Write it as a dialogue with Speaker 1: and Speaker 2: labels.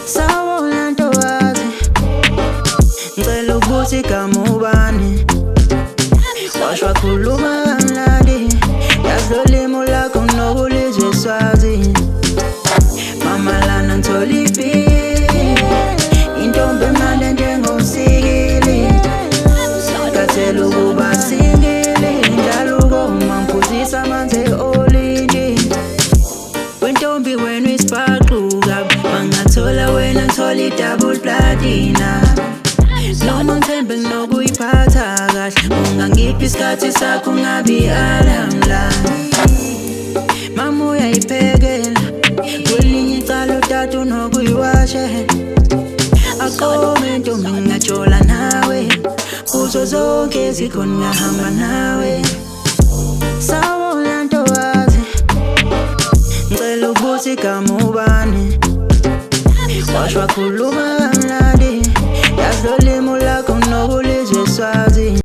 Speaker 1: Sawubona ntokazi, ngicela ukubuza igama ubani. Washwa khuluma kamnandi, yazi lo limo lakho nginokulizwe swazi. Mama lana ngithola ipi, intombi emnandi njengomsikili. Ngathela ukuba singili, njalo ukoma ngiphuzisa amanzi e-olintshi. Wentombi wena uyisibhaquka, mangathola wena ngithola i-double platinum. Noma ngithembe nginokuyiphatha kahle, ungangiphi isikhathi sakho ngabi alamla. Mama uyayiphekela, kwelinye icala utata unokuyiwashela. Aqome ntombi ngingajola nawe, kuzo zonke izikhona ngahamba nawe. Sawubona ntokazi, ngicela ukubuza igama ubani. Washwa khuluma kamnandi,